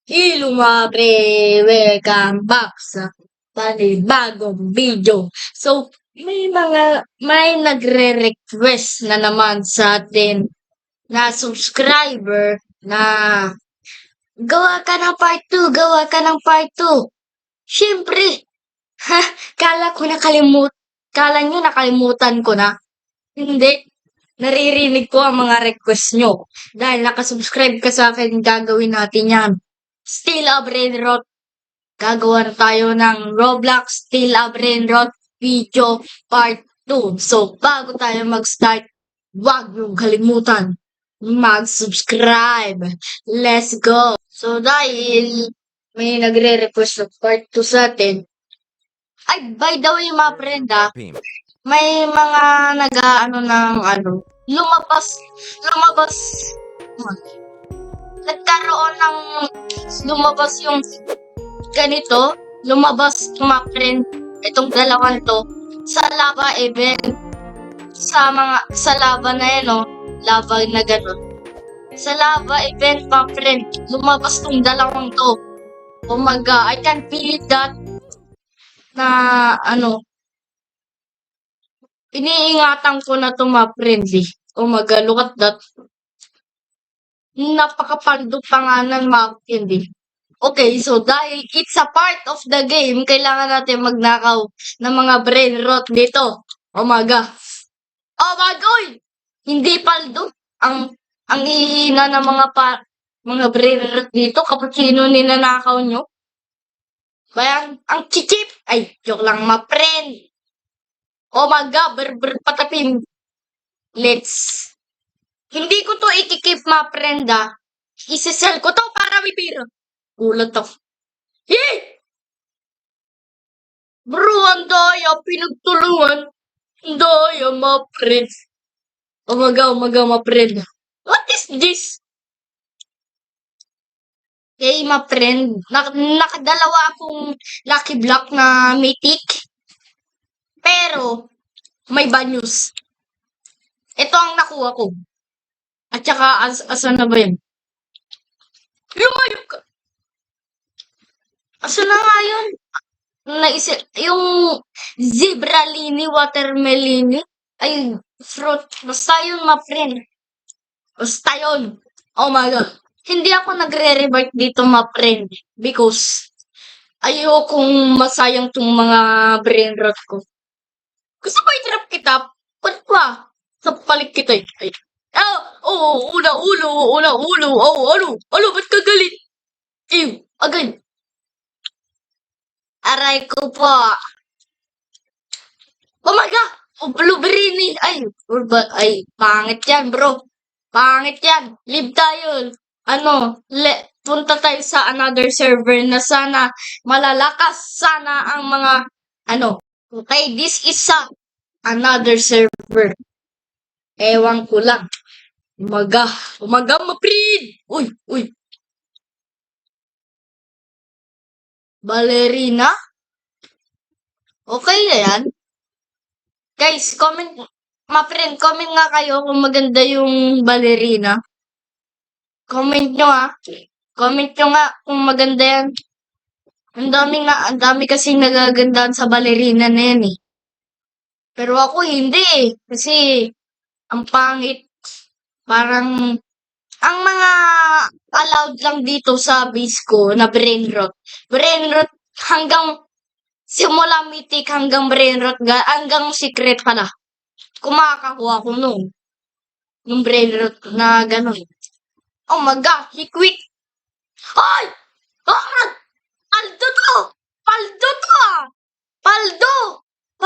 Hello mga pre, welcome back sa panibagong video. So, may nagre-request na naman sa atin na subscriber na gawa ka ng part 2, gawa ka ng part 2. Siyempre, ha, kala nyo nakalimutan ko na. Hindi, naririnig ko ang mga request nyo. Dahil nakasubscribe ka sa akin, gagawin natin yan. Still a Brainrot. Gagawa na tayo ng Roblox Still a Brainrot video part 2. So, bago tayo mag-start, huwag niyong kalimutan mag-subscribe. Let's go! So, dahil may nagre-request ng part 2 sa atin, ay, by the way, mga friend, may mga lumabas, nagkaroon ng, lumabas yung ganito, lumabas mga friend, itong dalawang to, sa lava event, sa lava na yan, lava na gano'n. Sa lava event mga friend, lumabas tong dalawang to. Oh my god, I can't believe that, na iniingatan ko na to mga friend eh. Oh my god, look at that. Napakapaldo pa nga ng mga friend eh. Okay, so dahil it's a part of the game, kailangan natin magnakaw ng mga brain rot dito. Oh my god. Oh my god! Hindi paldo. Ang hihina ng mga brain rot dito kapag sino ninanakaw nyo. Bayan, ang chichip. Ay, joke lang, ma friend. Oh my god, patapin. Hindi ko to ikikip ma friend Isisell ko to para may pira. Gulat ako. Hey! Bro, ang daya, pinagtulungan. Ang daya, ma friend. Umaga, ma friend. What is this? Okay, ma friend. Nakadalawa akong lucky block na mythic. Pero, may bad news. Ito ang nakuha ko. At saka, asan na ba yun? Lumayo ka! Asan na nga yun? Yung zebralini, watermelini, ay, fruit. Basta yun, ma friend. Basta yun. Oh my god. Hindi ako nagre-revert dito, ma friend. Because, ayokong masayang tong mga brain rot ko. Gusto ba i-trap kita? Ba't ba? Sa palit kita eh. Ay. Una ulo. Ba't ka galit? Ew, agad. Aray ko po. Oh my god! Oh, blueberry ay, pangit yan, bro. Pangit yan. Leave tayo. Punta tayo sa another server na sana malalakas sana ang mga, okay, this is another server. Ewan ko lang. Umaga, maprid! Uy. Ballerina? Okay na yan. Guys, comment nga kayo kung maganda yung ballerina. Comment nyo nga kung maganda yan. Ang dami kasing nagagandaan sa ballerina na yan eh. Pero ako hindi eh. Kasi, ang pangit. Parang, ang mga allowed lang dito sa base ko na brain rot. Brain rot hanggang simula mythic hanggang brain rot, hanggang secret pala. Kumakakuha ko nung brain rot na gano'n. Oh my god, he quit. Ay! Ah! Paldo to!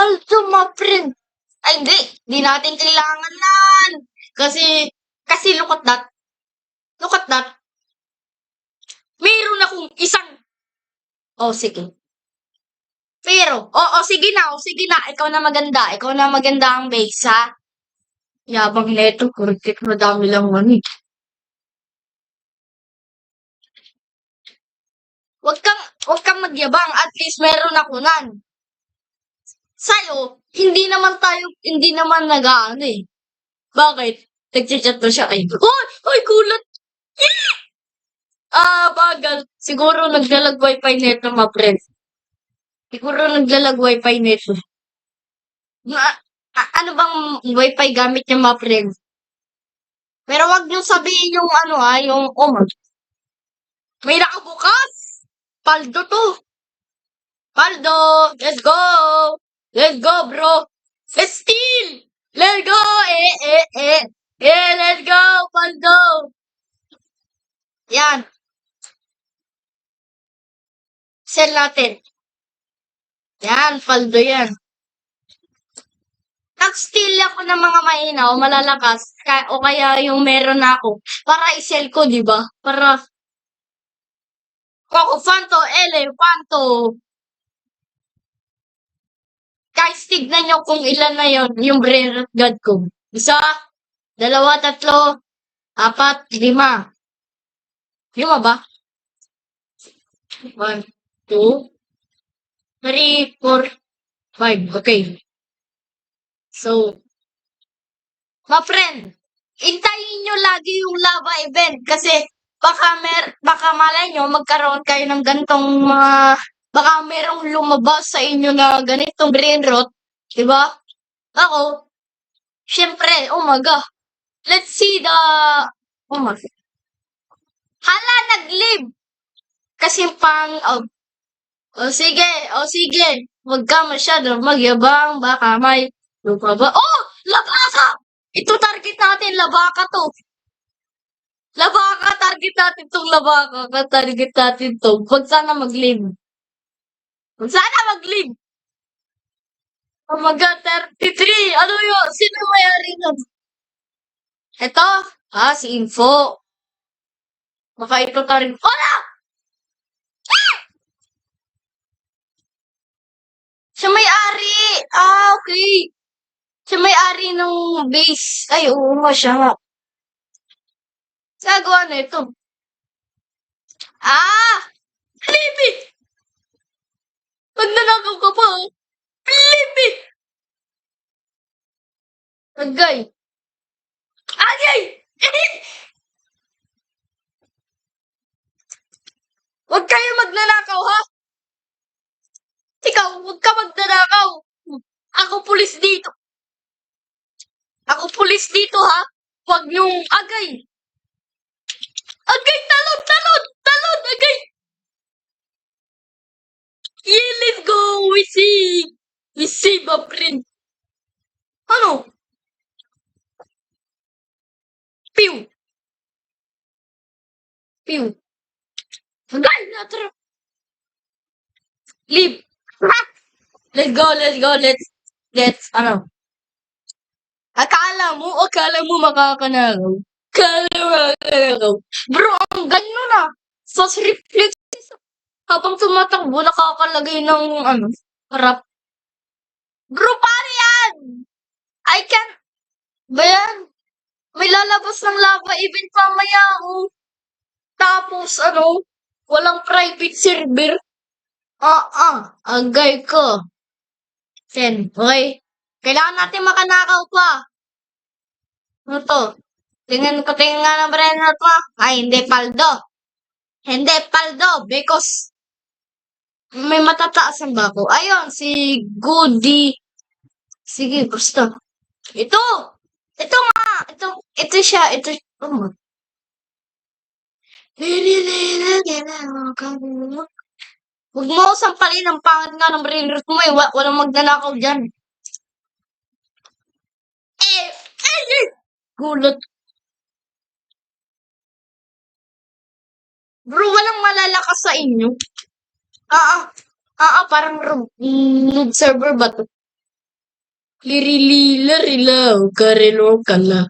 Paldo, my friend. Ay, hindi. Hindi natin kailangan nan. Kasi look at that. Meron akong isang. Oh, sige. Pero, sige na. Ikaw na maganda ang base, ha? Yabang neto, kurkit madami lang eh. Wag kang magyabang, at least meron ako nan. Sa'yo, hindi naman nag-aano eh. Bakit? Nag-chat to siya ay, gulat! Bagal. Siguro naglalag wifi neto, my friend. Siguro naglalag wifi neto. Ano bang wifi gamit niya, my friend? Pero wag niyo sabihin yung ano yung may nakabukas. Paldo to. Paldo. Let's go. Let's go, bro. Let's steal. Let's go. Eh. Let's go, Paldo. Yan. Sell natin. Yan, Paldo yan. Nag-steal ako ng mga mahina o malalakas o kaya yung meron ako para i-sell ko, di ba? Para Fanto, Elefanto. Guys, tignan nyo kung ilan na yon yung brain rot god ko. Isa, dalawa, tatlo, apat, lima. Lima ba? 1, 2, 3, 4, 5. Okay. So, my friend, hintayin nyo lagi yung lava event kasi baka malay nyo magkaroon kayo ng gantong mga baka merong lumabas sa inyo na ganitong brain rot, di ba? Ako, syempre, oh my god. Let's see the oh my. Hala, nag-live. Kasi sige. Huwag ka masyado magyabang, baka may lumaba. Oh! Labaka! Ito target natin, labaka to. Labaka, target natin tong labaka. Target natin to. Huwag sana mag-live. Huwag sana mag-live. Oh my God, 33. Ano yun? Sino mayari nun? Ito? Si Info. Baka ito target. Wala! Siya may-ari. Okay. Siya may-ari ng base. Ay, oo nga siya nga. Gagawa na ito. Flippy! Magnanakaw ka pa, oh. Flippy! Agay! Agay! Huwag kayo magnanakaw, ha? Ikaw, huwag ka magnanakaw. Ako pulis dito. Ako pulis dito, ha? Huwag niyong agay. Agay, talon, agay. Yeah, let's go. We see, my friend. Ano? Pew. Agay, natara. Leave. Let's go. Ano? Akala mo makakanagaw. Akala. Bro, ang ganyan na. Fast reflexes. Habang tumatakbo, nakakalagay ng harap. Bro, pare yan! I can... Ba yan? May lalabas ng lava event mamaya, oh. Tapos, walang private server. Agay ko. Okay? Kailangan natin makanakaw pa. Ano to? Tingnan nga ng brand mo. Ay, hindi paldo. Hindi paldo because may matataasan ba ako? Ayun, si Goody. Sige, basta. Ito! Ito nga! Ito siya. Oh. Huwag mo ako sampalin. Ang pangit nga ng brain rot mo eh. Walang magnanakaw dyan. Gulat. Bro, walang malalakas sa inyo. Parang noob server ba to? Lirila, Ocarelo Kala.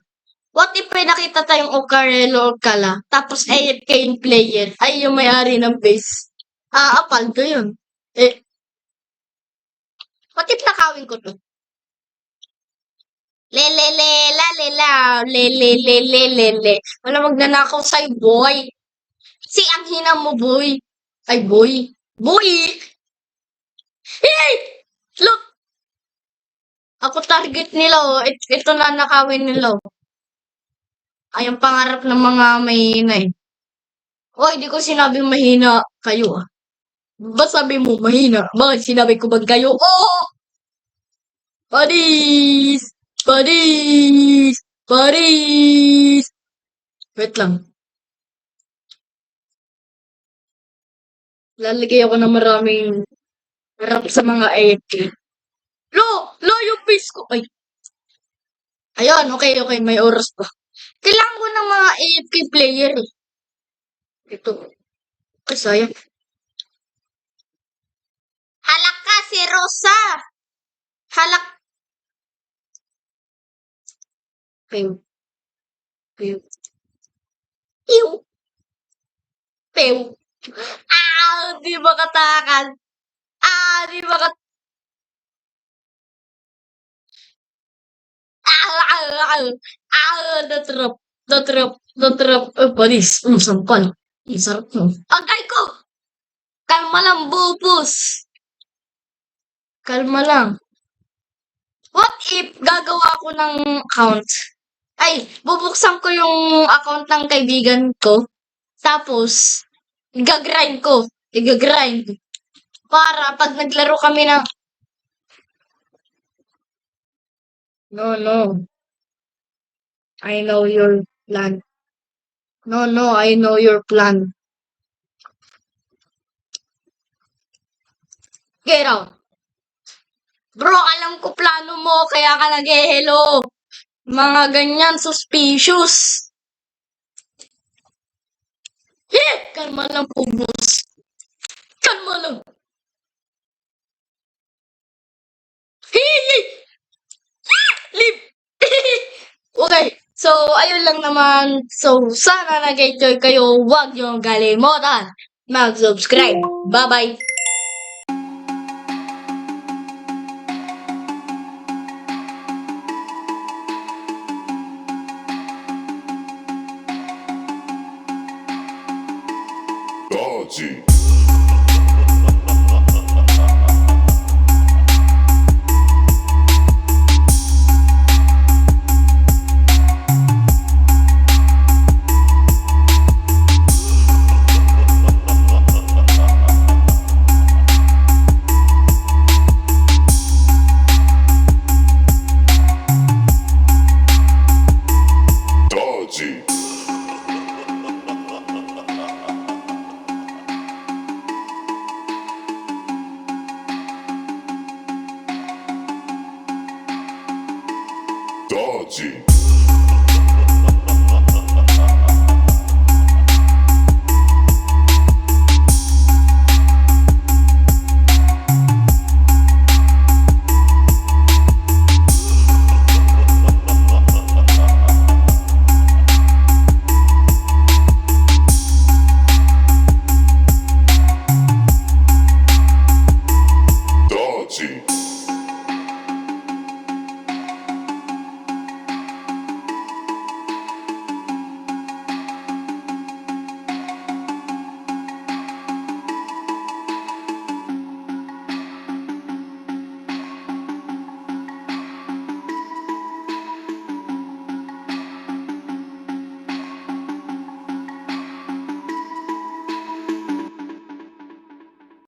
What if may nakita tayong Ocarelo Kala, tapos AFK yung player, ay yung may-ari ng base? Paldo yun. What if nakawin ko to? Le. Wala magnanakaw sa'yo, boy. Si ang hina mo, boy. Ay, boy. Boy! Hey! Look! Ako target nila, oh. Ito na nakawin nila, oh. Ay, ang pangarap ng mga may Hoy, di ko sinabing mahina kayo ah. Ba't sabi mo mahina? Bakit sinabi ko bang kayo? Oo! Paris! Paris! Paris! Wait lang. Lalagay ako ng maraming rap sa mga AFK. Lo! Lo, yung face ko! Ay, ayun, okay, okay, may oras pa. Kailangan ko ng mga AFK player eh. Ito. Ay, sayang. Halak ka si Rosa! Halak. Pew. Pew. Pew. Pew. Ah, di ba katakan? Ah, di ba kat... Natrap. Natrap. Natrap. Panis. Sampal. Ang sarap mo. Agay ko! Kalma lang, bubus. Kalma lang. What if gagawa ko ng account? Ay, bubuksan ko yung account ng kaibigan ko. Tapos, igagrind ko. Igagrind. Para pag naglaro kami ng... No, no. I know your plan. No, no, I know your plan. Get out. Bro, alam ko plano mo, kaya ka nag-hello. Mga ganyan, suspicious. Kalma lang po, boss. Kalma lang. Leave. Okay. So, ayun lang naman. So, sana nag-enjoy kayo. Huwag niyong kalimutan mag-subscribe. Bye-bye. Dodgy. Dodgy. Dodgy.